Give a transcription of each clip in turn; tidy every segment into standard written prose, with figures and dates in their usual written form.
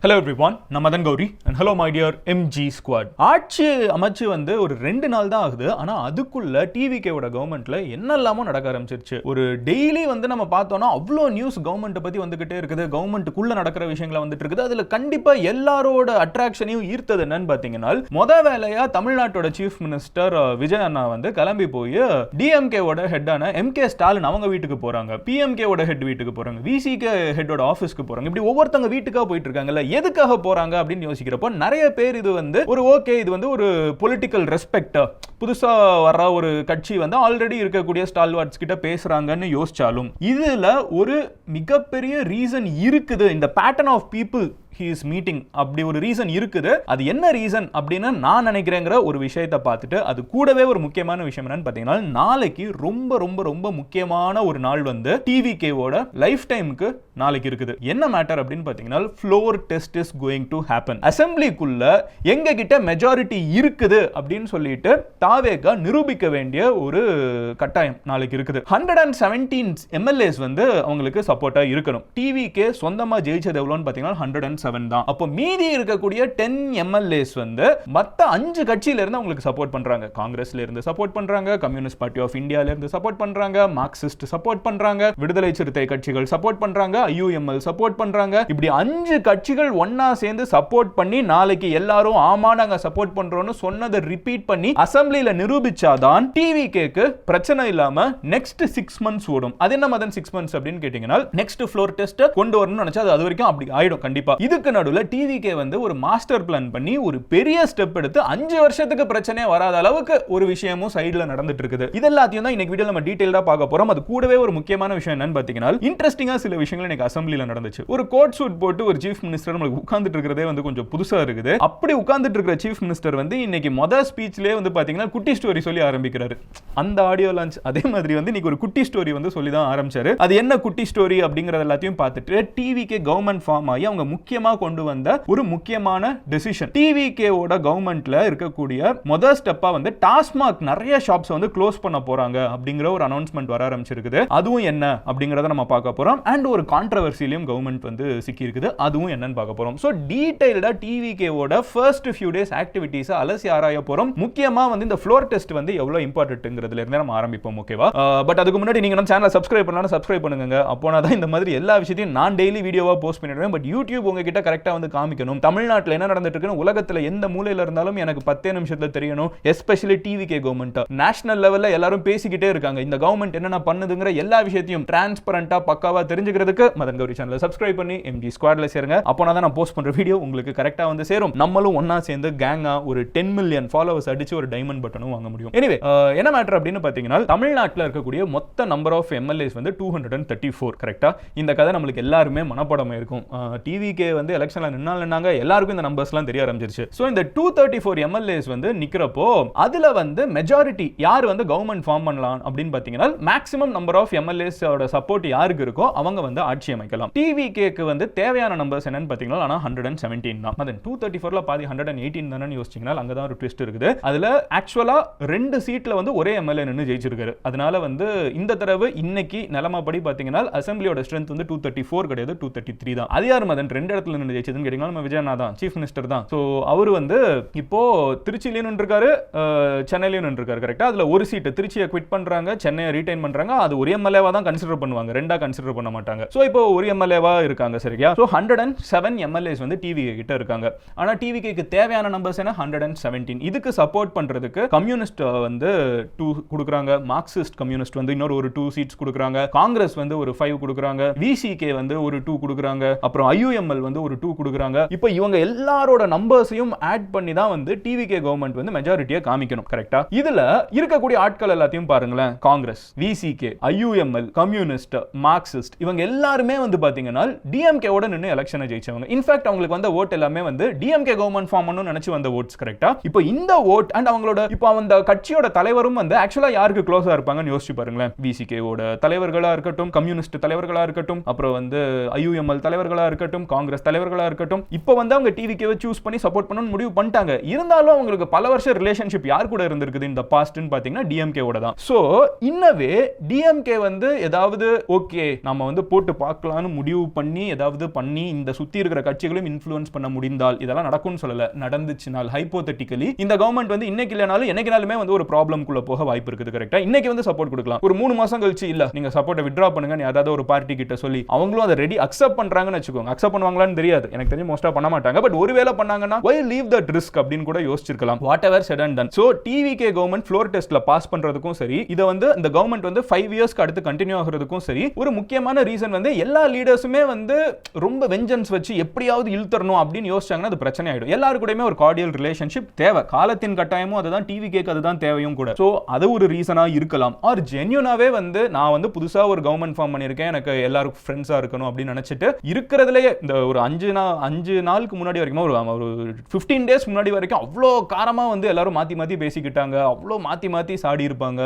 Hello everyone, நான் Madan Gowri and hello my dear MG squad. ஆட்சி அமைச்சு வந்து ஒரு 2 நாள் தான் ஆகுது. ஆனா அதுக்குள்ள டிவிகேவோட கவர்மெண்ட்ல என்னெல்லாமோ நடக்க ஆரம்பிச்சிருச்சு. ஒரு டெய்லி வந்து நம்ம பார்த்தோம்னா அவ்வளோ நியூஸ் கவர்மெண்ட் பத்தி வந்துகிட்டே இருக்குது. கவர்மெண்ட்டுக்குள்ள நடக்கிற விஷயங்களை வந்துட்டு இருக்குது. அதுல கண்டிப்பா எல்லாரோட அட்ராக்ஷனையும் ஈர்த்தது என்னன்னு பாத்தீங்கன்னா வேலையா தமிழ்நாட்டோட சீஃப் மினிஸ்டர் விஜய் அண்ணா வந்து கிளம்பி போய் டிஎம்கேவோட ஹெட்டான எம்கே ஸ்டாலின் அவங்க வீட்டுக்கு போறாங்க. பிஎம்கேவோட ஹெட் வீட்டுக்கு போறாங்க. விசிகே ஹெட்டோட ஆஃபீஸ்க்கு போறாங்க. இப்படி ஒவ்வொருத்தங்க வீட்டுக்கா போயிட்டு இருக்காங்கல்ல, எதுக்காக போறாங்க அப்படின்னு யோசிக்கிறப்போ நிறைய பேர் இது வந்து ஒரு ஓகே, இது வந்து ஒரு பொலிட்டிக்கல் ரெஸ்பெக்ட், புதுசா வர்ற ஒரு கட்சி வந்து ஆல்ரெடி இருக்கக்கூடிய ஸ்டால்வார்ட்ஸ் கிட்ட பேசுறாங்கன்னு யோசிச்சாலும் இதுல ஒரு மிகப்பெரிய ரீசன் இருக்குது. இந்த pattern of people he is meeting அப்படி ஒரு ரீசன் இருக்குது. அது என்ன ரீசன் அப்படின்னு நான் நினைக்கிறேங்கிற ஒரு விஷயத்தை பார்த்துட்டு அது கூடவே ஒரு முக்கியமான விஷயம் என்னன்னு பார்த்தீங்கன்னா, நாளைக்கு ரொம்ப ரொம்ப ரொம்ப முக்கியமான ஒரு நாள் வந்து டிவிகேவோட லைஃப் டைமுக்கு நாளைக்கு இருக்குது. என்ன மேட்டர் அப்படின்னு பார்த்தீங்கன்னா, floor test is going to happen. அசெம்பிளிக்குள்ள எங்க கிட்ட மெஜாரிட்டி இருக்குது அப்படின்னு சொல்லிட்டு தாவேகா நிரூபிக்க வேண்டிய ஒரு கட்டாயம் நாளைக்கு இருக்குது. 117 எம்எல்ஏஸ் வந்து அவங்களுக்கு சப்போர்ட்டா இருக்கணும். டிவிகே சொந்தமா ஜெயிச்சது எவ்வளோன்னு பார்த்தீங்கன்னா 107 தான். அப்போ மீதி இருக்கக்கூடிய 10 எம்எல்ஏஸ் வந்து மத்த 5 கட்சியில இருந்து அவங்களுக்கு சப்போர்ட் பண்றாங்க. காங்கிரஸ்ல இருந்து சப்போர்ட் பண்றாங்க, கம்யூனிஸ்ட் பார்ட்டி ஆஃப் இந்தியால இருந்து சப்போர்ட் பண்றாங்க, மார்க்சிஸ்ட் சப்போர்ட் பண்றாங்க, விடுதலை சிறுத்தை கட்சிகள் சப்போர்ட் பண்றாங்க, ஐயுஎம்எல் சப்போர்ட் பண்றாங்க. இப்படி 5 கட்சிகள் ஒண்ணா சேர்ந்து சப்போர்ட் பண்ணி நாளைக்கு எல்லாரும் ஆமா நாங்க சப்போர்ட் பண்றோம்னு சொன்னதை ரிப்பீட் பண்ணி அசெம்பிளில நிரூபிச்சாதான் டிவிகேக்கு பிரச்சனை இல்லாம நெக்ஸ்ட் 6 மந்த்ஸ் ஓடும். அது என்ன மதன் 6 மந்த்ஸ் அப்படின்னு கேட்டீங்கன்னா, நெக்ஸ்ட் ஃப்ளோர் டெஸ்ட் கொண்டு வரணும்னு நினைச்சா அது வரைக்கும் அப்படி ஆயிடும் கண்டிப்பா. இதுக்கு நடுவுல டிவிகே வந்து ஒரு மாஸ்டர் பிளான் பண்ணி ஒரு பெரிய ஸ்டெப் எடுத்து 5 வருஷத்துக்கு பிரச்சனையே வராத அளவுக்கு ஒரு விஷயமும் சைடுல நடந்துட்டு இருக்குது. இதெல்லாத்தையும் தான் இன்னைக்கு வீடியோல நம்ம டீடைலா பார்க்க போறோம். அது கூடவே ஒரு முக்கியமான விஷயம் என்னன்னு பாத்தீங்கன்னா, இன்ட்ரெஸ்டிங்கா சில விஷயங்கள் இன்னைக்கு அசெம்பிளில நடந்துச்சு. ஒரு கோட் சூட் போட்டு ஒரு சீஃப் மினிஸ்டர் நமக்கு உட்கார்ந்துட்டு இருக்கிறதே வந்து கொஞ்சம் புதுசா இருக்குது. அப்படி உட்கார்ந்துட்டு இருக்கிற சீஃப் மினிஸ்டர் வந்து இன்னைக்கு மொதல் ஸ்பீச்லயே வந்து பாத்தீங்கன்னா குட்டி ஸ்டோரி சொல்லி ஆரம்பிக்கிறாரு. அந்த ஆடியோ லான்ச் அதே மாதிரி வந்து இன்னைக்கு ஒரு குட்டி ஸ்டோரி வந்து சொல்லி தான் ஆரம்பிச்சாரு. அது என்ன குட்டி ஸ்டோரி அப்படிங்கறது எல்லாத்தையும் பார்த்துட்டு டிவிகே கவர்மெண்ட் ஃபார்ம் ஆகி அவங்க முக்கியமா கொண்டு வந்த ஒரு முக்கியமான டெசிஷன். டிவிகேவோட கவர்மெண்ட்ல இருக்கக்கூடிய முதல் ஸ்டெப்பா வந்து டாஸ்மாக் நிறைய ஷாப்ஸ் வந்து க்ளோஸ் பண்ண போறாங்க அப்படிங்கிற ஒரு அனௌன்ஸ்மெண்ட் வர ஆரம்பிச்சிருக்குது. அதுவும் என்ன அப்படிங்கறத நம்ம பார்க்க போறோம். அண்ட் ஒரு கான்ட்ரோவர்சியிலும் கவர்மெண்ட் வந்து சிக்கி இருக்குது. அதுவும் என்னன்னு பார்க்க போறோம். சோ டீடைல்டா டிவிகேவோட ஃபர்ஸ்ட் ஃபியூ டேஸ் ஆக்டிவிட்டீஸ் அலசி ஆராய போறோம். முக்கியமா வந்து இந்த ஃப்ளோர் டெஸ்ட் வந்து எவ்வளவு இம்பார்ட்டன்ட்ங்கிறதுல இருந்து நம்ம ஆரம்பிப்போம். ஓகேவா? பட் அதுக்கு முன்னாடி நீங்க நம்ம சேனலை சப்ஸ்கிரைப் பண்ணலாம், சப்ஸ்கிரைப் பண்ணுங்க. அப்போனா தான் இந்த மாதிரி எல்லா விஷயத்தையும் நான் டெய்லி வீடியோவா போஸ்ட் பண்ணிடுவேன். பட் யூடியூப் உங்ககிட்ட கரெக்டா வந்து காமிக்கணும். தமிழ்நாட்டில் என்ன நடந்துட்டு இருக்குன்னு உலகத்துல எந்த மூலையில இருந்தாலும் எனக்கு 10 நிமிஷத்துல தெரியணும். எஸ்பெஷலி டிவிகே கவர்மெண்ட் நேஷனல் லெவல்ல எல்லாரும் பேசிக்கிட்டே இருக்காங்க. இந்த கவர்மெண்ட் என்னென்ன பண்ணுதுங்கிற எல்லா விஷயத்தையும் டிரான்ஸ்பரண்டா பக்காவா தெரிஞ்சுக்கிறதுக்கு மதன் கௌரி சேனலை சப்ஸ்கிரைப் பண்ணி எம்ஜி ஸ்குவாட்ல சேருங்க. அப்போனா தான் நான் போஸ்ட் பண்ற வீடியோ உங்களுக்கு கரெக்டா வந்து சேரும். நம்மளும் ஒண்ணா சேர்ந்து கேங்கா ஒரு 10 மில்லியன் ஃபாலோவர்ஸ் அடிச்சு ஒரு டைமண்ட் பட்டனும் வாங்க முடியும். எனிவே என்ன மேட்டர் அப்படின்னு பாத்தீங்கன்னா, தமிழ்நாட்டில் இருக்கக்கூடிய மொத்த நம்பர் ஆஃப் எம்எல்ஏஸ் வந்து 234. கரெக்டா? இந்த கதை நம்மளுக்கு எல்லாருமே மனப்படமா இருக்கும். டிவிகே வந்து எலெக்ஷன்ல நின்னாங்க, எல்லாருக்கும் இந்த நம்பர்ஸ்லாம் தெரிய ஆரம்பிச்சிருச்சு. சோ இந்த 234 எம்எல்ஏஸ் வந்து நிக்கிறப்போ அதுல வந்து மெஜாரிட்டி யார் வந்து கவர்மெண்ட் ஃபார்ம் பண்ணலாம் அப்படின்னு பாத்தீங்கன்னா, மேக்ஸிமம் நம்பர் ஆஃப் எம்எல்ஏஸ் ஓட சப்போர்ட் யாருக்கு இருக்கோ அவங்க வந்து ஆட்சி அமைக்கலாம். டிவிகேக்கு வந்து தேவையான நம்பர்ஸ் என்னன்னு பாத்தீங்கன்னா, ஆனா 117 தான். அது 234ல பாதி 118 தானே யோசிச்சீங்கன்னா அங்க தான் ஒரு ட்விஸ்ட் இருக்குது. அதுல ஆக்சுவலா 2 சீட்ல வந்து ஒரே எம்எல்ஏ நின்னு ஜெயிச்சிருக்காரு. அதனால வந்து இந்த தடவை இன்னைக்கு நிலமாப்படி பாத்தீங்கன்னா அசெம்பிளியோட ஸ்ட்ரென்த் வந்து 234 கிடையாது, 233 தான். அது யார் மதன் 2 இடத்துல நின்னு ஜெயிச்சதுன்னு கேட்டீங்கன்னா நம்ம விஜய் அண்ணா தான், சீஃப் மினிஸ்டர் தான். சோ அவர் வந்து இப்போ திருச்சியிலயும் நின்றுக்காரு, சென்னையிலயும் நின்றுக்காரு. கரெக்டா? அதுல ஒரு சீட் திருச்சியை குவிட் பண்றாங்க, சென்னையை ரீடைன் பண்றாங்க. அது ஒரு எம்எல்ஏவா தான் கன்சிடர் பண்ணுவாங்க, ரெண்டா கன்சிடர் பண்ண மாட்டாங்க. சோ இப்போ ஒரு எம்எல்ஏவா இருக்காங்க. சரியா? சோ 107 எம்எல்ஏஸ் வந்து டிவிகே கிட்ட இருக்காங்க. ஆனா டிவிகேக்கு தேவையான நம்பர்ஸ் என்ன 117. இதுக்கு சப்போர்ட் பண்றதுக்கு கம்யூனிஸ்ட் வந்து 2 கொடுக்குறாங்க, மார்க்சிஸ்ட் கம்யூனிஸ்ட் வந்து இன்னொரு ஒரு 2 சீட்ஸ் கொடுக்குறாங்க, காங்கிரஸ் வந்து ஒரு 5 கொடுக்குறாங்க, விசிகே வந்து ஒரு 2 கொடுக்குறாங்க, அப்புறம் ஐயுஎம்எல் வந்து ஒரு 2 கொடுக்குறாங்க. இப்போ இவங்க எல்லாரோட நம்பர்ஸையும் ஆட் பண்ணி தான் வந்து டிவிகே கவர்மெண்ட் வந்து மெஜாரிட்டியை காமிக்கணும். கரெக்டா? இதுல இருக்கக்கூடிய ஆட்கள் எல்லாத்தையும் பாருங்களேன். Congress, VCK, IUML, communist, Marxist இவங்க எல்லாருமே வந்து பாத்தீங்கன்னா டிஎம்கேவோட நின்னு எலெக்ஷனை ஜெயிச்சவங்க. இன்ஃபேக்ட் அவங்களுக்கு வந்த ஓட் எல்லாமே வந்து டிஎம்கே கவர்மெண்ட் ஃபார்ம் பண்ணனும்னு நினைச்சு வந்த ஓட்ஸ். கரெக்டா? இப்போ இந்த ஓட் அண்ட் அவங்களோட இப்போ அந்த கட்சியோட தலைவரும் வந்து ஆக்சுவலா யாருக்கு க்ளோஸா இருப்பாங்கன்னு யோசிச்சு பாருங்களேன். விசிகேவோட தலைவர்களா இருக்கட்டும், கம்யூனிஸ்ட் தலைவர்களா இருக்கட்டும், அப்புறம் வந்து ஐயுஎம்எல் தலைவர்களா இருக்கட்டும், காங்கிரஸ் தலைவர்களா இருக்கட்டும் இப்போ வந்து அவங்க டிவிகேவை சூஸ் பண்ணி சப்போர்ட் பண்ணணும்னு முடிவு பண்ணிட்டாங்க. இருந்தாலும் அவங்களுக்கு பல வருஷம் ரிலேஷன்ஷிப் யார் கூட இருந்திருக்குது இந்த பாஸ்ட்னு பாத்தீங்கன்னா டிஎம்கேவோட தான். சோ இன்னவே டிஎம்கே வந்து ஏதாவது ஓகே நம்ம வந்து போட்டு பார்க்கலாம்னு முடிவு பண்ணி ஏதாவது பண்ணி இந்த சுத்தி இருக்கிற கட்சிகளையும் இன்ஃப்ளூயன்ஸ் பண்ண முடிந்தால், இதெல்லாம் நடக்கும்னு சொல்லல, நடந்துச்சுனால் ஹைப்போதெட்டிக்கலி இந்த கவர்மெண்ட் வந்து இன்னைக்கு இல்லனாலும் என்னைக்குனாலுமே வந்து ஒரு ப்ராப்ளம்க்குள்ள போக வாய்ப்பு இருக்குது. கரெக்ட்டா இன்னைக்கு வந்து சப்போர்ட் கொடுக்கலாம், ஒரு 3 மாசம் கழிச்சு இல்ல நீங்க சப்போர்ட்டை வித்ட்ரா பண்ணுங்க ஏதாவது ஒரு பார்ட்டி கிட்ட சொல்லி அவங்களும் அதை ரெடி அக்செப்ட் பண்றாங்கன்னு வெச்சுக்கோங்க. அக்செப்ட் பண்ணுவாங்களான்னு தெரியாது, எனக்கு தெரிஞ்சு மோஸ்டா பண்ண மாட்டாங்க. பட் ஒருவேளை பண்ணாங்கன்னா why leave that risk அப்படின்னு கூட யோசிச்சிருக்கலாம். whatever said and done. so TVK government floor டெஸ்ட்ல பாஸ் பண்றதுக்கும் சரி, இத வந்து இந்த கவர்மெண்ட் வந்து 5 இயர்ஸ்க்கு அடுத்து கண்டினியூ ஆகிறதுக்கும் சரி, ஒரு முக்கியமான ரீசன் வந்து எல்லா லீடர்ஸுமே வந்து ரொம்ப வெஞ்சன்ஸ் வச்சு எப்படியாவது இழுத்தறணும் அப்படின்னு யோசிச்சாங்கன்னா அது பிரச்சனை ஆயிடும். எல்லாரும் கூடயுமே ஒரு கார்டியல் ரிலேஷன்ஷிப் தேவை, காலத்தின் கட்டாயமும் அதுதான் டிவிகேக்கு அதுதான் தேவையும் கூட. சோ அது ஒரு ரீசனா இருக்கலாம். ஆர் ஜென்யூனாவே வந்து நான் வந்து புதுசா ஒரு கவர்மெண்ட் ஃபார்ம் பண்ணிருக்கேன், எனக்கு எல்லாருக்கும் ஃப்ரெண்ட்ஸா இருக்கணும் அப்படின்னு நினைச்சிட்டு இருக்கிறதுலயே இந்த ஒரு 5 நாளுக்கு முன்னாடி வரைக்கும் ஒரு 15 டேஸ் முன்னாடி வரைக்கும் அவ்வளோ காரமா வந்து எல்லாரும் மாத்தி மாத்தி பேசிக்கிட்டாங்க, அவ்வளோ மாத்தி மாத்தி சாடி இருப்பாங்க.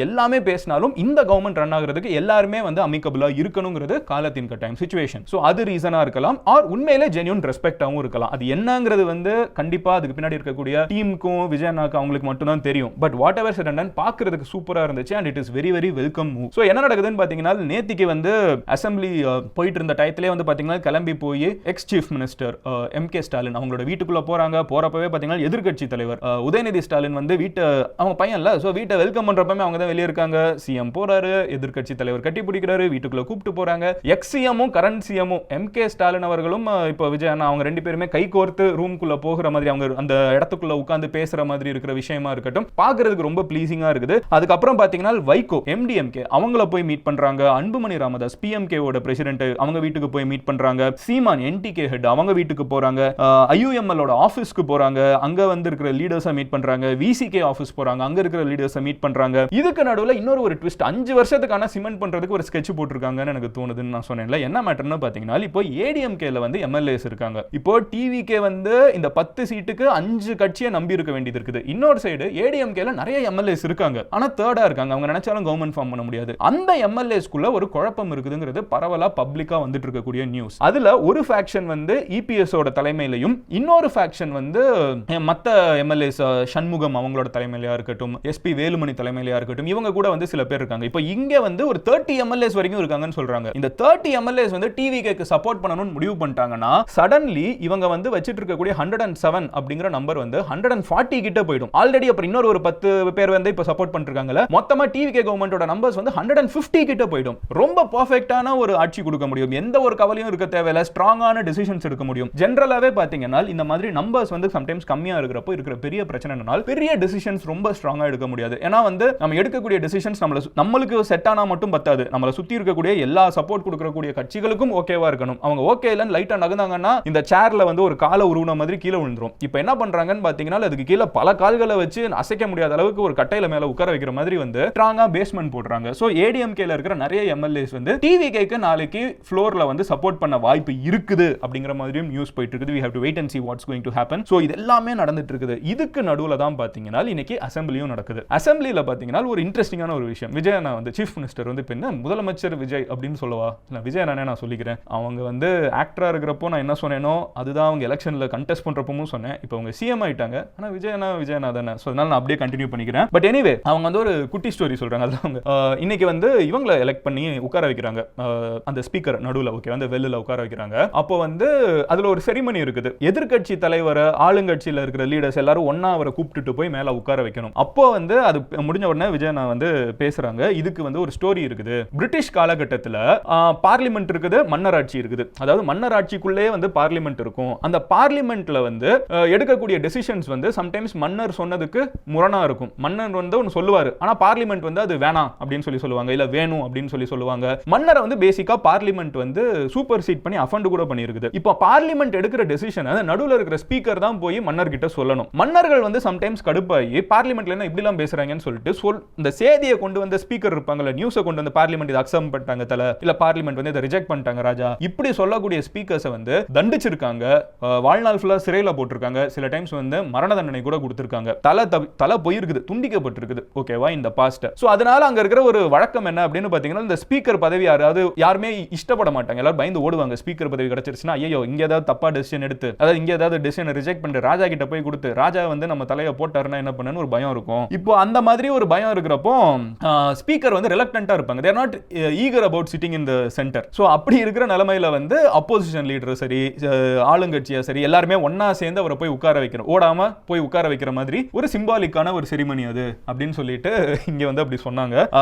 எல்லாமே பேசினாலும் இந்த கவர்மெண்ட் ரன் ஆகிறதுக்கு எல்லாருமே வந்து அமிக்கபிளா இருக்கணுங்கிறது காலத்தின் கட்டாயம் சிச்சுவேஷன். சோ அது ரீசனா இருக்கலாம். ஆர் உண்மையிலே ஜென்யூன் ரெஸ்பெக்டாவும் இருக்கலாம். அது என்னங்கிறது வந்து கண்டிப்பா அதுக்கு பின்னாடி இருக்கக்கூடிய டீமுக்கும் விஜயனாக்கு அவங்களுக்கு மட்டும் தான் தெரியும். But what ever said and ton பார்க்கிறதுக்கு சூப்பரா இருந்துச்சு and it is very very welcome move. So என்ன நடக்குதுன்னு பாத்தீங்கன்னா நேத்திக்கு வந்து அசெம்பிளி போயிட்டு இருந்த டயத்திலே வந்து பாத்தீங்கன்னா கிளம்பி போய் X chief minister MK. Stalin அவங்களோட வீட்டுக்குள்ள போறாங்க. போறப்பவே பாத்தீங்கன்னா எதிர்க்கட்சி தலைவர் உதயநிதி ஸ்டாலின் வந்து வீட்டை அவங்க பையன் இல்ல, சோ வீட்டை வெல்கம் பண்றப்பமே அவங்க தான் வெளியே இருக்காங்க. சிஎம் போறாரு, எதிர்க்கட்சி தலைவர் கட்டி பிடிக்கிறாரு, வீட்டுக்குள்ள கூப்பிட்டு போறாங்க. எக்ஸ் சிஎம்மும் கரண்ட் சிஎம்மும் எம்.கே. ஸ்டாலின் அவர்களும் இப்போ விஜயண்ணா அவங்க ரெண்டு பேருமே கை கோர்த்து ரூம்குள்ள போகிற மாதிரி அவங்க அந்த இடத்துக்குள்ள உட்கார்ந்து பேசுற மாதிரி இருக்கிற விஷயமா இருக்கட்டும் பார்க்கிறதுக்கு ரொம்ப ப்ளீசிங்கா இருக்குது. அதுக்கப்புறம் பாத்தீங்கன்னா வைகோ எம்டிஎம்கே அவங்கள போய் மீட் பண்றாங்க. அன்புமணி ராமதாஸ் பிஎம்கேவோட பிரசிடென்ட் அவங்க வீட்டுக்கு போய் மீட் பண்றாங்க. சீமான் என்டிகே ஹெட் அவங்க வீட்டுக்கு போறாங்க. ஐயுஎம்எல் ஓட ஆபீஸ்க்கு போறாங்க, அங்க வந்து இருக்கிற லீடர்ஸை மீட் பண்றாங்க. விசிகே ஆபீஸ் போறாங்க, அங்க இருக்கிற லீடர்ஸை மீட் பண்றாங்க. இதுக்கு நடுவுல இன்னொரு ஒரு ட்விஸ்ட், 5 வருஷத்துக்கான சிமெண்ட் பண்றதுக்கு ஒரு ஸ்கெட்ச் போட்டுருக்காங்கன்னு எனக்கு தோணுதுன்னு நான் சொன்னேன்ல. என்ன மேட்டர்னு பாத்தீங்கன்னா இப்போ ஏடிஎம்கேல வந்து எம்எல்ஏஸ் இருக்காங்க. இப்போ டிவிகே வந்து இந்த 10 சீட்டுக்கு 5 கட்சியை நம்பி இருக்க வேண்டியது இருக்குது. இன்னொரு சைடு ஏடிஎம்கேல நிறைய எம்எல்ஏஸ் இருக்காங்க, ஆனா தேர்டா இருக்காங்க. அவங்க நினைச்சாலும் கவர்மெண்ட் ஃபார்ம் பண்ண முடியாது. அந்த எம்எல்ஏஸ்க்குள்ள ஒரு குழப்பம் இருக்குதுங்கிறது பரவலா பப்ளிக்கா வந்துட்டு இருக்கக்கூடிய நியூஸ். அதுல ஒரு ஃபேக்ஷன் வந்து இபிஎஸ் ஓட தலைமையிலையும், இன்னொரு ஃபேக்ஷன் வந்து மத்த எம்எல்ஏஸ் சண்முகம் அவங்களோட தலைமையிலயா இருக்கட்டும், எஸ்பி வேலுமணி தலைமையிலயா இருக்கட்டும், இவங்க கூட வந்து சில பேர் இருக்காங்க. இப்போ இங்க வந்து ஒரு 30 எம்எல்ஏஸ் வரைக்கும் இருக்காங்கன்னு சொல்றாங்க. இந்த 30 எம்எல்ஏஸ் வந்து டிவிகேக்கு சப்போர்ட் பண்ணணும்னு முடிவு பண்ணிட்டாங்கன்னா சடன்லி இவங்க வந்து வச்சிட்டு இருக்கக்கூடிய 107 அப்படிங்கிற நம்பர் வந்து 140 கிட்ட போய்டும். ஆல்ரெடி அப்புறம் இன்னொரு ஒரு 10 பேர் வந்து இப்ப சப்போர்ட் பண்ணிருக்காங்கல, மொத்தமா டிவிகே கவர்மெண்டோட நம்பர்ஸ் வந்து 150 கிட்ட போய்டும். ரொம்ப பெர்ஃபெக்ட்டான ஒரு ஆட்சி கொடுக்க முடியும், எந்த ஒரு கவலையும் இருக்க தேவையில்ல, ஸ்ட்ராங்கான டிசிஷன்ஸ் எடுக்க முடியும். ஜெனரலாவே பாத்தீங்கன்னா இந்த மாதிரி நம்பர்ஸ் வந்து சம்டைம்ஸ் கம்மியா இருக்கிறப்போ இருக்கிற பெரிய பிரச்சனை என்னன்னா பெரிய டிசிஷன்ஸ் ரொம்ப ஸ்ட்ராங்கா எடுக்க முடியாது. ஏன்னா வந்து நம்ம எடுக்கக்கூடிய டிசிஷன்ஸ் நம்மளுக்கு செட் ஆனா மட்டும் பத்தாது, நம்மள சுத்தி இருக்கக்கூடிய எல்லா சப்போர்ட் கொடுக்கக்கூடிய கட்சிகளுக்கும் ஓகேவா இருக்கணும். அவங்க ஓகே இல்லன்னு லைட்டா நகர்ந்தாங்கன்னா இந்த சேர்ல வந்து ஒரு காலை உருவன மாதிரி கீழே விழுந்துரும். இப்போ என்ன பண்றாங்கன்னு பாத்தீங்கன்னா அதுக்கு கீழே பல கால்களை வச்சு அசைக்க முடியாத அளவுக்கு ஒரு கட்டையில மேல உட்கார வைக்கிற மாதிரி வந்து ஸ்ட்ராங்கா பேஸ்மென்ட் போடுறாங்க. சோ ஏடிஎம்கேல இருக்கிற நிறைய எம்எல்ஏஸ் வந்து டிவிகேக்கு நாளைக்கு ஃப்ளோர்ல வந்து சப்போர்ட் பண்ண வாய்ப்பு இருக்குது அப்படிங்கிற மாதிரியும் நியூஸ் போயிட்டு இருக்குது. we have to wait and see what's going to happen. So இது எல்லாமே நடந்துட்டு இருக்குது. இதுக்கு நடுவுல தான் பாத்தீங்கன்னா இன்னைக்கு அசெம்பிளியும் நடக்குது. அசெம்பிளில பாத்தீங்கன்னா ஒரு இன்ட்ரெஸ்டிங்கான ஒரு விஷயம், விஜய் அண்ணா வந்து சீஃப் மினிஸ்டர் வந்து என்ன முதலமைச்சர் விஜய் அப்படின்னு சொல்லவா, இல்ல விஜய் அண்ணா நான் சொல்லிக்கிறேன். அவங்க வந்து ஆக்டரா இருக்கிறப்போ நான் என்ன சொன்னேனோ அதுதான் அவங்க எலெக்ஷன்ல கண்டெஸ்ட் பண்றப்பவும் சொன்னேன். இப்போ அவங்க சிஎம் ஆயிட்டாங்க, ஆனா விஜய் அண்ணா தானே, சோ அதனால நான் அப்படியே கண்டினியூ பண்ணிக்கிறேன். பட் எனிவே அவங்க வந்து ஒரு குட்டி ஸ்டோரி சொல்றாங்க. அது அவங்க இன்னைக்கு வந்து இவங்களை எலெக்ட் பண்ணி உட்கார வைக்கிறாங்க, அந்த ஸ்பீக்கர் நடுவுல ஓகே வந்து வெல்லுல உட்கார வைக்கிறாங்க. அப்போ வந்து அதுல ஒரு செரிமனி இருக்குது. எதிர்க்கட்சி தலைவர் ஆளுங்கட்சியில இருக்கிற லீடர்ஸ் எல்லாரும் ஒண்ணா அவரை கூப்பிட்டுட்டு போய் மேல உட்கார வைக்கணும். அப்போ வந்து அது முடிஞ்ச உடனே விஜய் அண்ணா வந்து பேசுறாங்க. இதுக்கு வந்து ஒரு ஸ்டோரி இருக்குது. பிரிட்டிஷ் காலகட்டத்தில் பார்லிமெண்ட் இருக்குது, மன்னராட்சி இருக்குது. அதாவது மன்னராட்சிக்குள்ளே வந்து பார்லிமெண்ட் இருக்கும். அந்த பார்லிமெண்ட்ல வந்து எடுக்கக்கூடிய டெசிஷன்ஸ் வந்து சம்டைம்ஸ் மன்னர் சொன்னதுக்கு முரணா இருக்கும். மன்னர் வந்து ஒன்னு சொல்லுவாரு, ஆனா பார்லிமெண்ட் வந்து அது வேணாம் அப்படின்னு சொல்லி சொல்லுவாங்க, இல்ல வேணும் அப்படின்னு சொல்லி சொல்லுவாங்க. மன்னரை வந்து பேசிக்கா பார்லிமெண்ட் வந்து சூப்பர் சீட் பண்ணி அஃபண்ட் கூட பண்ணிருக்குது. இப்போ பார்லிமெண்ட் எடுக்கிற டெசிஷன் நடுவுல இருக்கிற ஸ்பீக்கர் தான் போய் மன்னர் கிட்ட சொல்லணும். மன்னர்கள் வந்து சம்டைம்ஸ் கடுப்பாகி பார்லிமெண்ட்ல என்ன இப்படி எல்லாம் பேசுறாங்கன்னு சொல்லிட்டு இந்த செய்தியை கொண்டு வந்த ஸ்பீக்கர் இருப்பாங்கல்ல, நியூஸை கொண்டு வந்து பார்லிமெண்ட் இதை அக்செப்ட் பண்ணிட்டாங்க தல, இல்ல பார்லிமெண்ட் வந்து இதை ரிஜெக்ட் பண்ணிட்டாங்க ராஜா, இப்படி சொல்லக்கூடிய ஸ்பீக்கர்ஸை வந்து தண்டிச்சிருக்காங்க, வாழ்நாள் ஃபுல்லா சிறையில போட்டிருக்காங்க, சில டைம்ஸ் வந்து மரண தண்டனை கூட கொடுத்திருக்காங்க. தலை போயிருக்குது, துண்டிக்கப்பட்டிருக்குது ஓகேவா இந்த பாஸ்ட். சோ அதனால அங்க இருக்கிற ஒரு வழக்கம் என்ன அப்படின்னு பாத்தீங்கன்னா இந்த ஸ்பீக்கர் பதவி யாருமே இஷ்டப்பட மாட்டாங்க, எல்லாரும் பயந்து ஓடுவாங்க ஸ்பீக்கர் பதவி கிடைச்சிருச்சுன்னா ஐயோ இங்க ஏதாவது தப்பா டெசிஷன் எடுத்து, அதாவது இங்க ஏதாவது டெசிஷன் ரிஜெக்ட் பண்ணிட்டு ராஜா கிட்ட போய் கொடுத்து ராஜா வந்து நம்ம தலையை போட்டாருன்னா என்ன பண்ணு ஒரு பயம் இருக்கும். இப்போ அந்த மாதிரி ஒரு பயம் இருக்கிறப்போ ஸ்பீக்கர் வந்து ரிலக்டன்ட்டா இருப்பாங்க. they are not eager about sitting in the center. So அப்படி இருக்கிற நிலைமையில வந்து அப்போசிஷன் லீடர் சரி, ஆளுங்கட்சியா சரி, எல்லாருமே ஒண்ணா சேர்ந்து அவரை போய் உட்கார வைக்கிறோம், ஓடாம போய் உட்கார வைக்கிற மாதிரி ஒரு சிம்பாலிக்கான ஒரு செரிமனி அது அப்படின்னு சொல்லிட்டு இங்க வந்து அப்படி சொன்னாங்க.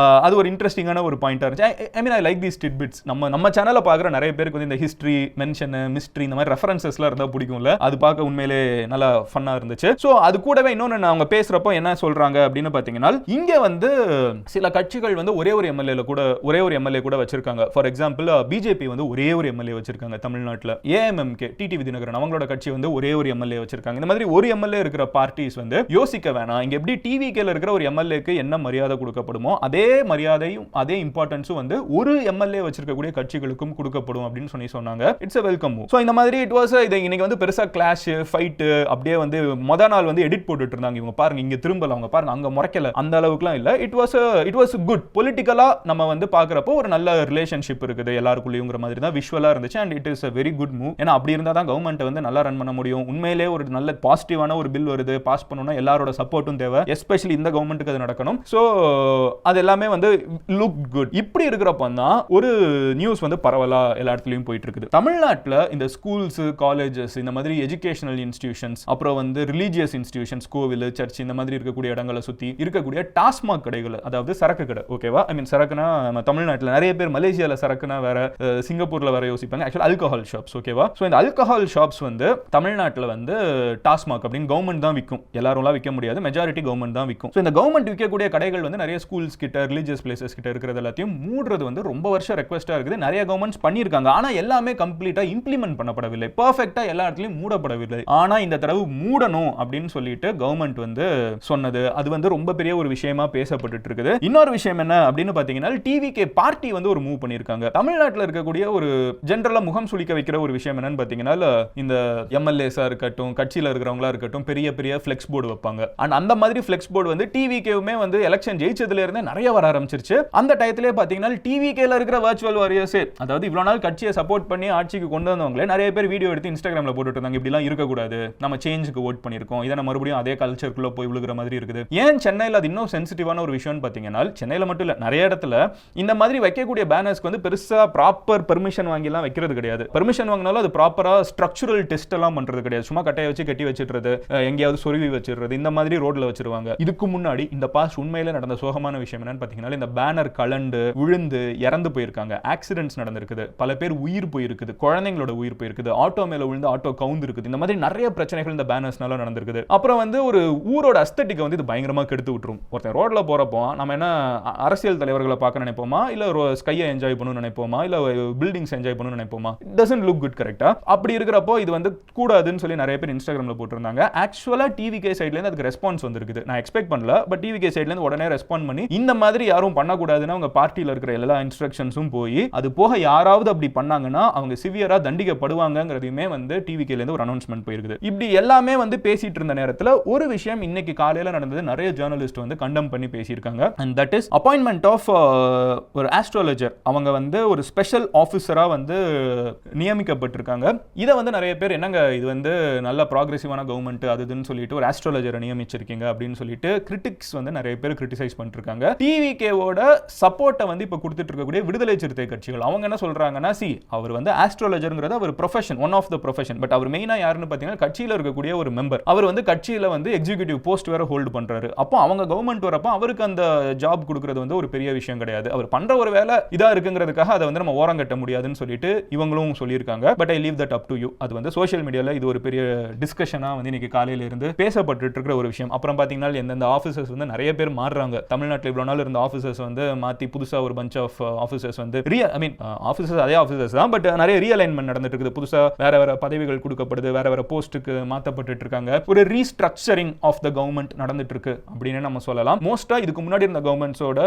அது ஒரு இன்ட்ரெஸ்டிங்கான ஒரு பாயிண்டா இருந்துச்சு. ஐ மீன் ஐ லைக் தீஸ் டிட்பிட்ஸ். நம்ம சேனல்ல பாக்குற நிறைய பேருக்கு வந்து இந்த ஹிஸ்டரி, மென்ஷன், மிஸ்ட்ரி இந்த மாதிரி ரெஃபரன்சஸ்லாம் இருந்தா பிடிக்கும்ல, அது பார்க்க உண்மையிலே நல்லா ஃபன்னா இருந்துச்சு. சோ அது கூடவே இன்னொன்னு அவங்க பேசுறப்போ என்ன சொல்றாங்க அப்படின்னு பாத்தீங்கன்னா, இங்க வந்து சில கட்சிகள் வந்து ஒரே ஒரு எம்எல்ஏ கூட வச்சிருக்காங்க. ஃபார் எக்ஸாம்பிள் பிஜேபி வந்து ஒரே ஒரு எம்எல்ஏ வச்சிருக்காங்க தமிழ்நாட்டுல. ஏஎம்எம்கே டிடி விதிநகரன் அவங்களோட கட்சி வந்து ஒரே ஒரு எம்எல்ஏ வச்சிருக்காங்க. இந்த மாதிரி ஒரு எம்எல்ஏ இருக்கிற பார்ட்டிஸ் வந்து யோசிக்க வேணாம், இங்க எப்படி டிவிகேல இருக்கிற ஒரு எம்எல்ஏக்கு என்ன மரியாதை கொடுக்கப்படுமோ அதே மரியாதையும் அதே இம்பார்ட்டன்ஸும் வந்து ஒரு எம்எல்ஏ வச்சிருக்கக்கூடிய கட்சிகளுக்கும் கொடுக்கப்படும் அப்படின்னு சொன்னாங்க. It's a welcome move. So இந்த மாதிரி இட் வாஸ் இது இன்னைக்கு வந்து பெருசா கிளாஷ் ஃபைட் அப்படியே வந்து முத நாள் வந்து எடிட் போட்டுட்டு இருந்தாங்க. இவங்க பாருங்க இங்க திரும்பல, அவங்க பாருங்க அங்க முறைக்கல, அந்த அளவுக்குலாம் இல்ல. It was good. பொலிட்டிக்கலா நம்ம வந்து பாக்குறப்போ ஒரு நல்ல ரிலேஷன்ஷிப் இருக்குது எல்லாருக்குள்ளேயும்ங்கிற மாதிரி தான் விஷுவலா இருந்துச்சு. And it is a very good move. ஏன்னா அப்படி இருந்தா தான் கவர்மெண்ட் வந்து நல்லா ரன் பண்ண முடியும். உண்மையிலே ஒரு நல்ல பாசிட்டிவான ஒரு பில் வருது, பாஸ் பண்ணனும்னா எல்லாரோட சப்போர்ட்டும் தேவை. எஸ்பெஷலி இந்த கவர்மெண்ட்டுக்கு அது நடக்கணும். சோ அது எல்லாமே வந்து லுக் குட். இப்படி இருக்கிறப்ப தான் ஒரு நியூஸ் வந்து பரவலா எல்லா இடத்துலயும் போயிட்டு இருக்குது. தமிழ்நாட்டுல இந்த ஸ்கூல்ஸ், காலேஜஸ், இந்த மாதிரி எஜுகேஷனல் இன்ஸ்டிடியூஷன்ஸ், அப்புறம் வந்து ரிலீஜியஸ் இன்ஸ்டிடியூஷன்ஸ், கோவில், சர்ச் இந்த மாதிரி இருக்கக்கூடிய இடங்களை சுத்தி இருக்கக்கூடிய டாஸ்மாக் கடைகள், அதாவது சரக்கு கடை, ஓகேவா? ஐ மீன் சரக்குனா நம்ம தமிழ்நாட்டுல நிறைய பேர் மலேசியால சரக்குனா வேற, சிங்கப்பூர்ல வேற யோசிப்பாங்க. ஆக்சுவலா ஆல்கஹால் ஷாப்ஸ், ஓகேவா? சோ இந்த ஆல்கஹால் ஷாப்ஸ் வந்து தமிழ்நாட்டுல வந்து டாஸ்மாக் அப்படின்னு கவர்மெண்ட் தான் விற்கும். எல்லாரும் விற்க முடியாது, மெஜாரிட்டி கவர்மெண்ட் தான் விற்கும். சோ இந்த கவர்மெண்ட் விற்கக்கூடிய கடைகள் வந்து நிறைய ஸ்கூல்ஸ் கிட்ட, ரிலீஜியஸ் பிளேசஸ் கிட்ட இருக்கிறது எல்லாத்தையும் மூடுறது வந்து ரொம்ப வருஷம் ரெக்வெஸ்டா இருக்குது. நிறைய கவர்மெண்ட்ஸ் பண்ணியிருக்காங்க. ஆனா எல்லாமே கம்ப்ளீட்டா இம்ப்ளிமெண்ட் பண்ணப்படவில்லை, பெர்ஃபெக்ட்டா எல்லா இடத்துலயும் மூடப்படவில்லை. ஆனா இந்த தடவை மூடணும் அப்படின்னு சொல்லிட்டு கவர்மெண்ட் வந்து சொன்னது அது வந்து ரொம்ப பெரிய ஒரு விஷயமா பேசப்பட்டு இருக்குது. இன்னொரு விஷயம் என்ன அப்படின்னு பாத்தீங்கன்னா, டிவிகே பார்ட்டி வந்து ஒரு மூவ் பண்ணிருக்காங்க. தமிழ்நாட்டில் இருக்கக்கூடிய ஒரு ஜெனரலா முகம் சுளிக்க வைக்கிற ஒரு விஷயம் என்னன்னு பாத்தீங்கன்னா, இந்த எம்எல்ஏஸா இருக்கட்டும், கட்சியில இருக்கிறவங்களா இருக்கட்டும், பெரிய பெரிய ஃபிளெக்ஸ் போர்டு வைப்பாங்க. அண்ட் அந்த மாதிரி ஃபிளெக்ஸ் போர்டு வந்து டிவிகேவுமே வந்து எலெக்ஷன் ஜெயிச்சதுல இருந்தே நிறைய வர ஆரம்பிச்சிருச்சு. அந்த டயத்திலே பாத்தீங்கன்னா டிவிகேல இருக்கிற வர்ச்சுவல் வாரியர்ஸ், அதாவது இவ்வளவு நாள் கட்சியை சப்போர்ட் பண்ணி ஆட்சிக்கு கொண்டு வந்தவங்களே நிறைய பேர் வீடியோ எடுத்து இன்ஸ்டாகிராம்ல போட்டுட்டு இருந்தாங்க. இப்படி எல்லாம் இருக்கக்கூடாது, நம்ம சேஞ்சுக்கு ஓட் பண்ணிருக்கோம், இதை நம்ம மறுபடியும் அதே கல்ச்சருக்குள்ள போய் விழுகிற மாதிரி இருக்குது. ஏன் சென்னையில் அது இன்னும் சென்சிட்டிவான ஒரு விஷயம் பாத்தீங்கன்னா, சென்னையில மட்டும் இல்ல நிறைய இடத்துல இந்த மாதிரி வைக்கக்கூடிய பேனர்ஸ்க்கு வந்து பெருசா ப்ராப்பர் பெர்மிஷன் வாங்கி எல்லாம் வைக்கிறது கிடையாது. பெர்மிஷன் வாங்கினாலும் அது ப்ராப்பரா ஸ்ட்ரக்சரல் டெஸ்ட் எல்லாம் பண்றது கிடையாது. சும்மா கட்டையை வச்சு கட்டி வச்சிடுறது, எங்கேயாவது சொருவி வச்சிடுறது, இந்த மாதிரி ரோட்ல வச்சிருவாங்க. இதுக்கு முன்னாடி இந்த பாஸ்ட் உண்மையில நடந்த சோகமான விஷயம் என்னன்னு பாத்தீங்கன்னா, இந்த பேனர் கலண்டு விழுந்து இறந்து போயிருக்காங்க, ஆக்சிடென்ட்ஸ் நடந்திருக்குது, பல பேர் உயிர் போயிருக்குது, குழந்தைங்களோட உயிர் போயிருக்குது, ஆட்டோ மேல விழுந்து ஆட்டோ கவுந்து இருக்குது. இந்த மாதிரி நிறைய பிரச்சனைகள் இந்த பேனர்ஸ்னால நடந்திருக்குது. அப்புறம் வந்து ஒரு ஊரோட அஸ்தட்டிக்கை வந்து இது பயங்கரமா கெடுத்து விட்டுரும். ஒருத்தன் ரோட்ல போறப்போ நம்ம என்ன அரசியல் தலைவர்களை பார்க்க நினைப்போமா, இல்ல ஸ்கையை என்ஜாய் பண்ணணும்னு நினைப்போமா, இல்ல பில்டிங்ஸ் என்ஜாய் பண்ணணும்னு நினைப்போமா? இட் டசன்ட் லுக் குட், கரெக்ட்டா? அப்படி இருக்கிறப்போ இது வந்து கூடாதுன்னு சொல்லி நிறைய பேர் இன்ஸ்டாகிராம்ல போட்டுருந்தாங்க. ஆக்சுவலா டிவிகே சைடுல இருந்து அதுக்கு ரெஸ்பான்ஸ் வந்திருக்குது. நான் எக்ஸ்பெக்ட் பண்ணல, பட் டிவிகே சைடுல இருந்து உடனே ரெஸ்பாண்ட் பண்ணி இந்த மாதிரி யாரும் பண்ணக்கூடாதுன்னு அவங்க பார்ட்டியில இருக்கிற எல்லா இன்ஸ்ட்ரக்ஷன்ஸும் போய், அது போக யாராவது அப்படி பண்ணாங்கன்னா அவங்க சிவியரா தண்டிக்கப்படுவாங்கங்கிறதையுமே வந்து டிவிகேல இருந்து ஒரு அனௌன்ஸ்மெண்ட் போயிருக்குது. இப்படி எல்லாமே வந்து பேசிட்டு இருந்த நேரத்தில் ஒரு விஷயம் இன்னைக்கு காலையில நடந்தது, நிறைய ஜர்னலிஸ்ட் வந்து கண்டம் பண்ணி பேசியிருக்காங்க. and that is appointment of ஒரு ஆஸ்ட்ராலஜர். அவங்க வந்து ஒரு ஸ்பெஷல் ஆஃபீஸரா வந்து நியமிக்கப்பட்டிருக்காங்க. இதை வந்து நிறைய பேர் என்னங்க இது வந்து நல்ல ப்ராக்ரெசிவான கவர்மெண்ட் அதுன்னு சொல்லிட்டு ஒரு ஆஸ்ட்ராலஜரை நியமிச்சிருக்கீங்க அப்படின்னு சொல்லிட்டு கிரிட்டிக்ஸ் வந்து நிறைய பேர் கிரிட்டிசைஸ் பண்ணிட்டு இருக்காங்க. டிவிகேவோட சப்போர்ட்டை வந்து இப்போ கொடுத்துட்டு இருக்கக்கூடிய விடுதலை சிறுத்தை கட்சிகள் அவங்க என்ன சொல்றாங்கன்னா, அவர் வந்து ஆஸ்ட்ராலஜர்ங்கிறது அவர் profession, one of the profession. But அவர் மெயினா யாருன்னு பார்த்தீங்கன்னா கட்சியில் இருக்கக்கூடிய ஒரு மெம்பர். அவர் வந்து கட்சியில் வந்து எக்ஸிகியூட்டிவ் போஸ்ட் வேற ஹோல்டு பண்றாரு. அப்போ அவங்க கவர்மெண்ட் வரப்போ அவருக்கு அந்த ஜாப் கொடுக்கிறது வந்து ஒரு பெரிய விஷயம் கிடையாது. அவர் பண்ற ஒரு வேலை இதா இருக்குங்கிறதுக்காக அதை வந்து நம்ம ஓரம் கட்ட முடியாதுன்னு சொல்லிட்டு இவங்களும் சொல்லியிருக்காங்க. But I leave that up to you. அது வந்து சோஷியல் மீடியால இது ஒரு பெரிய டிஸ்கஷனா வந்து இன்னைக்கு காலையில இருந்து பேசப்பட்டு இருக்கிற ஒரு விஷயம். அப்புறம் பாத்தீங்கன்னா எந்தெந்த ஆஃபீஸர்ஸ் வந்து நிறைய பேர் மாறுறாங்க. தமிழ்நாட்டில் இவ்வளவு நாள் இருந்த ஆஃபீஸர்ஸ் வந்து மாத்தி புதுசா ஒரு பஞ்ச் ஆஃப் ஆஃபீஸர்ஸ் வந்து ஆஃபீஸர்ஸ் அதே ஆஃபீஸர்ஸ் தான், பட் நிறைய ரீஅலைன்மெண்ட் நடந்துட்டு இருக்குது. புதுசா வேற வேற பதவிகள் கொடுக்கப்படுது, வேற வேற போஸ்ட்டுக்கு மாத்தப்பட்டு இருக்காங்க. ஒரு ரீஸ்ட்ரக்சரிங் ஆஃப் த கவர்மெண்ட் நடந்துட்டு இருக்கு அப்படின்னு நம்ம சொல்லலாம். மோஸ்டா இதுக்கு முன்னாடி இருந்த கவர்மெண்ட்ஸோட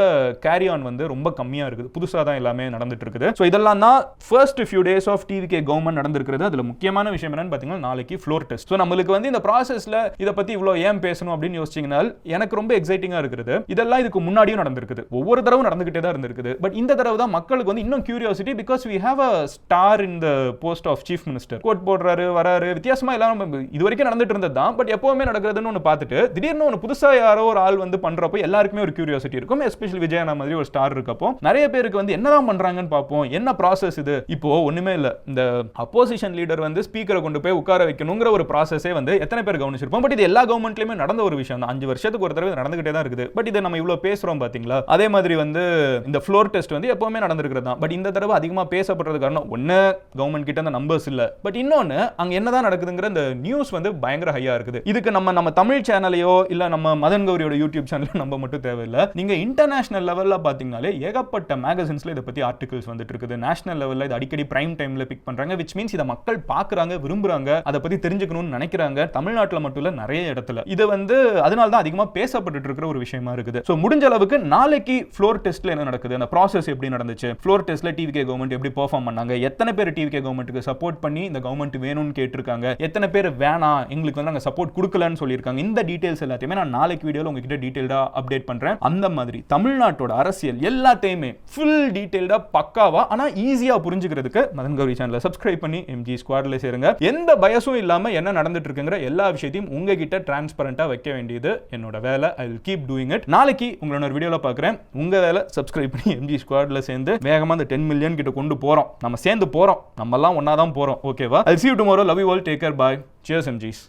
கேரி ஆன் வந்து ரொம்ப கம்மியா இருக்குது. புதுசா தான் எல்லாமே நடந்துட்டு இருக்குது. சோ இதெல்லாம் தான் first few days of TVK government நடந்திருக்கிறது. அதுல முக்கியமான விஷயம் என்னன்னு பாத்தீங்கன்னா, நாளைக்கு ஃப்ளோர் டெஸ்ட். சோ நம்மளுக்கு வந்து இந்த ப்ராசஸ்ல இத பத்தி இவ்வளவு ஏன் பேசணும் அப்படின்னு யோசிச்சீங்கன்னா, எனக்கு ரொம்ப எக்ஸைட்டிங்கா இருக்குது. இதெல்லாம் இதுக்கு முன்னாடியும் நடந்திருக்குது, ஒவ்வொரு தடவை நடந்துகிட்டே தான் இருந்திருக்குது. பட் இந்த தடவை தான் மக்களுக்கு வந்து இன்னும் curiosity, because we have a star in the post of chief minister. Coat போடுறாரு, வராரு, வித்தியாசமா எல்லாம் இது வரைக்கும் நடந்துட்டு இருந்தது தான். பட் எப்பவுமே நடக்கிறதுன்னு ஒன்று பார்த்துட்டு திடீர்னு ஒன்று புதுசா யாரோ ஒரு ஆள் வந்து பண்றப்போ எல்லாருக்குமே ஒரு கியூரியாசிட்டி இருக்கும். எஸ்பெஷலி விஜயனா மாதிரி ஒரு ஸ்டார் இருக்கப்போ நிறைய பேருக்கு வந்து என்னதான் பண்றாங்கன்னு பார்ப்போம், என்ன ப்ராசஸ் இது. இப்போ ஒண்ணுமே இல்ல, இந்த அப்போசிஷன் லீடர் வந்து ஸ்பீக்கரை கொண்டு போய் உட்கார வைக்கணுங்கிற ஒரு ப்ராசஸே வந்து எத்தனை பேர் கவனிச்சிருப்போம். பட் இது எல்லா கவர்மெண்ட்லயுமே நடந்த ஒரு விஷயம் தான். 5 வருஷத்துக்கு ஒரு தடவை நடந்துகிட்டே தான் இருக்குது. பட் இதை நம்ம இவ்வளவு பேசுறோம் பாத்தீங்களா. அதே மாதிரி வந்து இந்த ஃப்ளோர் டெஸ்ட் வந்து எப்பவுமே நடந்திருக்கிறது தான். பட் இந்த தடவை அதிகமா பேசப்படுறது காரணம் ஒன்னு கவர்மெண்ட் கிட்ட அந்த நம்பர்ஸ் இல்ல, பட் இன்னொன்னு அங்க என்னதான் நடக்குதுங்கிற இந்த நியூஸ் வந்து பயங்கர ஹையா இருக்குது. இதுக்கு நம்ம தமிழ் சேனலையோ இல்ல நம்ம மதன் கௌரியோட யூடியூப் சேனல் நம்ம மட்டும் தேவையில்லை. நீங்க இன்டர்நேஷனல் லெவல்ல பாத்தீங்கன்னாலே ஏகப்பட்ட மேகசின்ஸ்ல இதை பத்தி ஆர்டிகல்ஸ் வந்துட்டு இருக்குது. நேஷனல் லெவல்ல இது அடிக்கடி பிரைம் டைம்ல பிக் பண்றாங்க. which means இத மக்கள் பாக்குறாங்க, விரும்புறாங்க, அதை பத்தி தெரிஞ்சுக்கணும்னு நினைக்கிறாங்க. தமிழ்நாட்டுல மட்டும் இல்ல, நிறைய இடத்துல இது வந்து அதனால தான் அதிகமா பேசப்பட்டு இருக்கிற ஒரு விஷயமா இருக்குது. சோ முடிஞ்ச அளவுக்கு நாளைக்கு ஃப்ளோர் டெஸ்ட்ல என்ன நடக்குது, அந்த ப்ராசஸ் எப்படி நடந்துச்சு, ஃப்ளோர் டெஸ்ட்ல டிவிகே கவர்மெண்ட் எப்படி பெர்ஃபார்ம் பண்ணாங்க, எத்தனை பேர் டிவிகே கவர்மெண்ட்டுக்கு சப்போர்ட் பண்ணி இந்த கவர்மெண்ட் வேணும்னு கேட்டிருக்காங்க, எத்தனை பேர் வேணாம் எங்களுக்கு வந்து நாங்க சப்போர்ட் கொடுக்கலன்னு சொல்லியிருக்காங்க. இந்த டீடைல்ஸ் எல்லாத்தையுமே நான் நாளைக்கு வீடியோல உங்ககிட்ட டீடைல்டா அப்டேட் பண்றேன். அந்த மாதிரி தமிழ்நாட்டோட அரசியல் எல்லாத்தையுமே ஃபுல் டீடைல்டா பக்காவா ஆனா ஈஸியா புரிஞ்சுக்கிறதுக்கு மதன் கௌரி சேனலை சப்ஸ்கிரைப் பண்ணி எம்ஜி ஸ்குவாட்ல சேருங்க. எந்த பயசும் இல்லாம என்ன நடந்துட்டு இருக்குங்கிற எல்லா விஷயத்தையும் உங்ககிட்ட டிரான்ஸ்பரண்டா வைக்க வேண்டியது என்னோட வேலை. I will keep doing it. நாளைக்கு உங்களோட ஒரு வீடியோல பார்க்குறேன். உங்க வேலை சப்ஸ்கிரைப் பண்ணி எம்ஜி ஸ்குவாட்ல சேர்ந்து வேகமா அந்த 10 மில்லியன் கிட்ட கொண்டு போறோம். நம்ம சேர்ந்து போறோம், நம்ம எல்லாம் ஒன்னா தான் போறோம். ஓகேவா? ஐ see you tomorrow. Love you all. Take care. Bye. Cheers MGs.